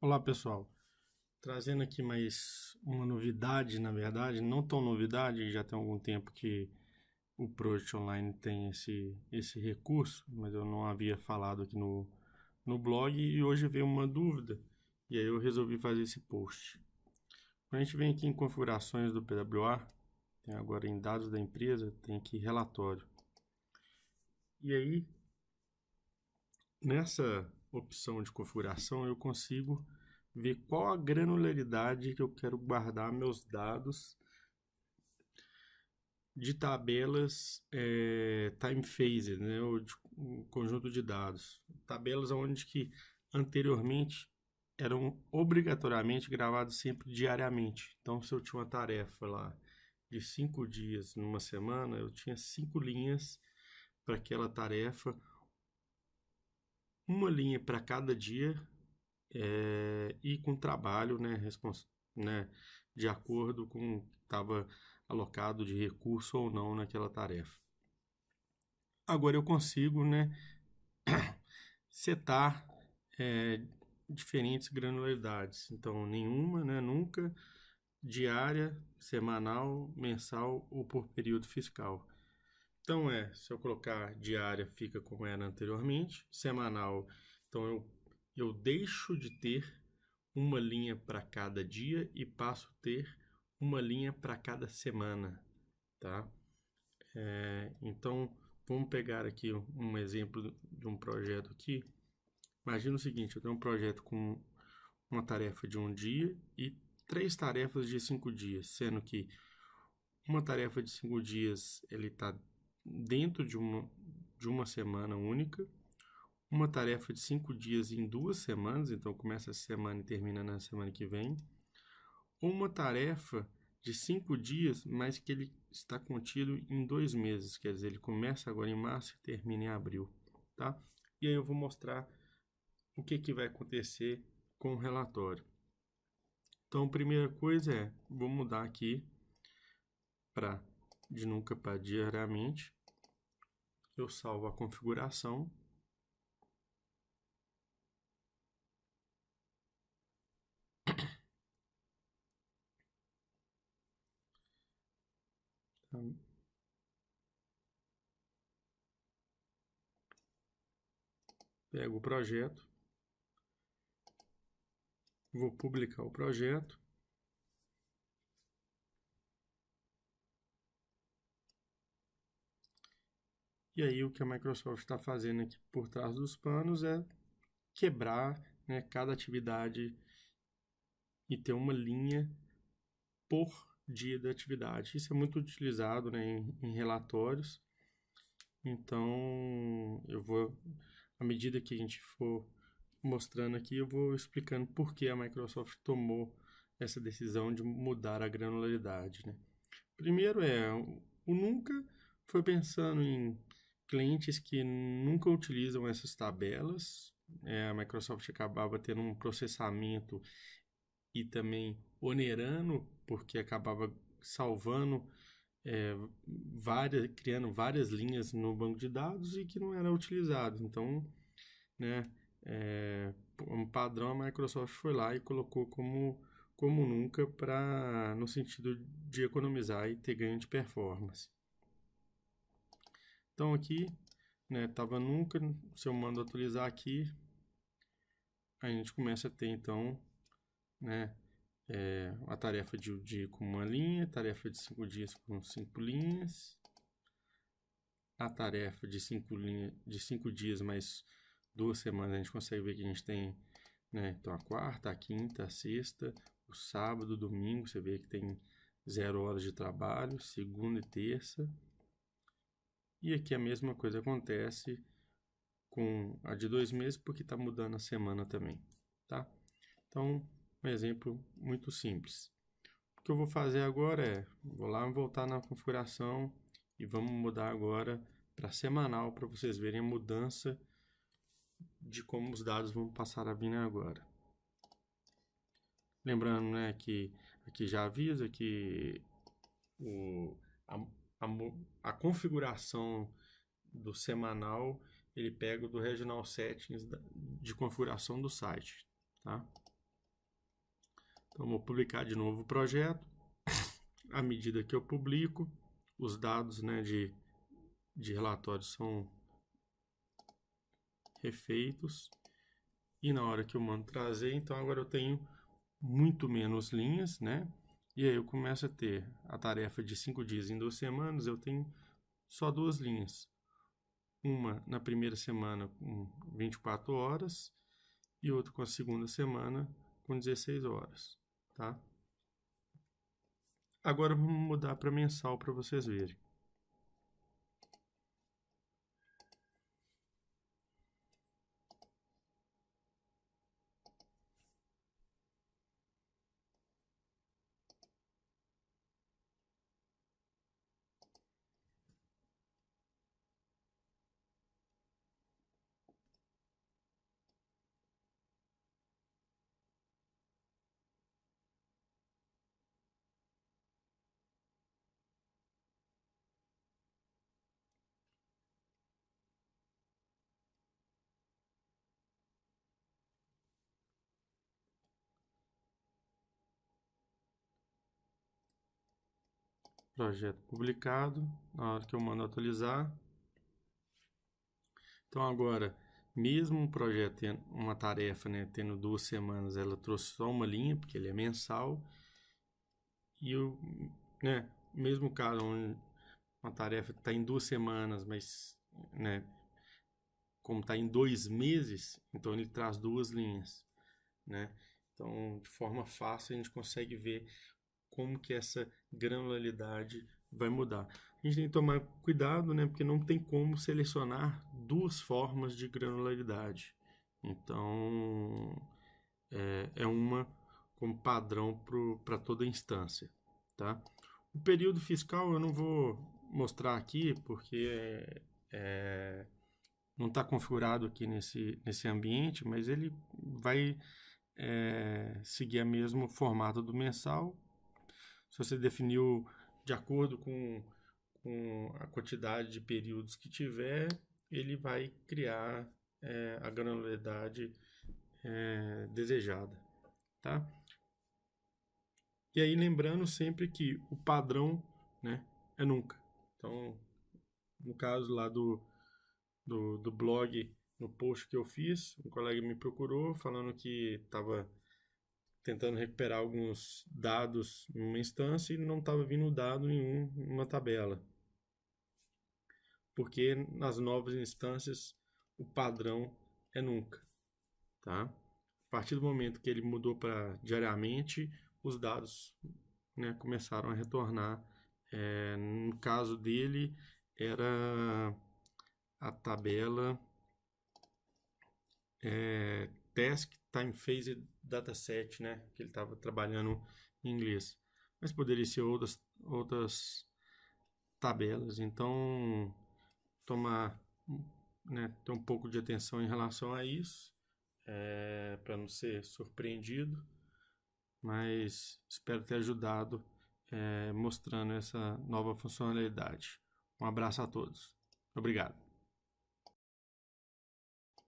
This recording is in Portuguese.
Olá pessoal, trazendo aqui mais uma novidade, na verdade, não tão novidade, já tem algum tempo que o Project Online tem esse recurso, mas eu não havia falado aqui no blog e hoje veio uma dúvida e aí eu resolvi fazer esse post. Quando a gente vem aqui em configurações do PWA, tem agora em dados da empresa, tem aqui relatório. E aí, nessa opção de configuração, eu consigo ver qual a granularidade que eu quero guardar meus dados de tabelas time phase, né, ou de um conjunto de dados. Tabelas onde que anteriormente eram obrigatoriamente gravados sempre diariamente. Então, se eu tinha uma tarefa lá de 5 dias numa semana, eu tinha 5 linhas para aquela tarefa, uma linha para cada dia e com trabalho, né, de acordo com o que estava alocado de recurso ou não naquela tarefa. Agora eu consigo, né, setar diferentes granularidades. Então, nenhuma, né, nunca, diária, semanal, mensal ou por período fiscal. Então, se eu colocar diária, fica como era anteriormente. Semanal, então eu deixo de ter uma linha para cada dia e passo a ter uma linha para cada semana, tá? Então, vamos pegar aqui um exemplo de um projeto aqui. Imagina o seguinte, eu tenho um projeto com uma tarefa de um dia e 3 tarefas de 5 dias, sendo que uma tarefa de 5 dias ele está dentro de uma semana única, uma tarefa de 5 dias em 2 semanas, então começa essa semana e termina na semana que vem, uma tarefa de 5 dias, mas que ele está contido em 2 meses, quer dizer, ele começa agora em março e termina em abril, tá? E aí eu vou mostrar o que vai acontecer com o relatório. Então, a primeira coisa vou mudar aqui para de nunca para diariamente. Eu salvo a configuração. Pego o projeto, vou publicar o projeto. E aí o que a Microsoft está fazendo aqui por trás dos panos é quebrar, né, cada atividade e ter uma linha por dia da atividade. Isso é muito utilizado, né, em relatórios. Então, à medida que a gente for mostrando aqui, eu vou explicando por que a Microsoft tomou essa decisão de mudar a granularidade, né? Primeiro o nunca foi pensando em clientes que nunca utilizam essas tabelas. A Microsoft acabava tendo um processamento e também onerando, porque acabava salvando criando várias linhas no banco de dados e que não era utilizado. Então, né, um padrão a Microsoft foi lá e colocou como nunca no sentido de economizar e ter ganho de performance. Então aqui, né, tava nunca, se eu mando atualizar aqui, a gente começa a ter então, né, a tarefa de um dia com uma linha, tarefa de 5 dias com 5 linhas, a tarefa de 5 dias mais 2 semanas, a gente consegue ver que a gente tem, né, então a quarta, a quinta, a sexta, o sábado, o domingo, você vê que tem 0 horas de trabalho, segunda e terça. E aqui a mesma coisa acontece com a de 2 meses, porque está mudando a semana também, tá? Então, um exemplo muito simples. O que eu vou fazer agora vou lá voltar na configuração e vamos mudar agora para semanal, para vocês verem a mudança de como os dados vão passar a vir agora. Lembrando, né, que aqui já avisa que a, a configuração do semanal ele pega do Regional Settings de configuração do site, tá? Então, vou publicar de novo o projeto. À medida que eu publico, os dados, né, de relatório são refeitos. E na hora que eu mando trazer, então agora eu tenho muito menos linhas, né? E aí eu começo a ter a tarefa de 5 dias em 2 semanas, eu tenho só 2 linhas. Uma na primeira semana com 24 horas e outra com a segunda semana com 16 horas, tá? Agora vamos mudar para mensal para vocês verem. Projeto publicado, na hora que eu mando atualizar. Então agora, mesmo um projeto tendo uma tarefa, né, tendo 2 semanas, ela trouxe só uma linha, porque ele é mensal. E o, né, mesmo caso onde uma tarefa está em 2 semanas, mas, né, como está em 2 meses, então ele traz 2 linhas, né? Então, de forma fácil, a gente consegue ver como que essa granularidade vai mudar. A gente tem que tomar cuidado, né, porque não tem como selecionar 2 formas de granularidade. Então, é uma como padrão para toda instância, tá? O período fiscal eu não vou mostrar aqui porque não está configurado aqui nesse ambiente, mas ele vai seguir o mesmo formato do mensal. Se você definiu de acordo com a quantidade de períodos que tiver, ele vai criar a granularidade desejada, tá? E aí lembrando sempre que o padrão, né, é nunca. Então, no caso lá do blog, no post que eu fiz, um colega me procurou falando que estava tentando recuperar alguns dados em uma instância e não estava vindo dado nenhum numa tabela. Porque nas novas instâncias o padrão é nunca, tá? A partir do momento que ele mudou para diariamente, os dados, né, começaram a retornar. No caso dele, era a tabela Task Time Phase Dataset, né, que ele estava trabalhando em inglês. Mas poderia ser outras tabelas. Então, tomar, né, ter um pouco de atenção em relação a isso, para não ser surpreendido. Mas espero ter ajudado mostrando essa nova funcionalidade. Um abraço a todos. Obrigado.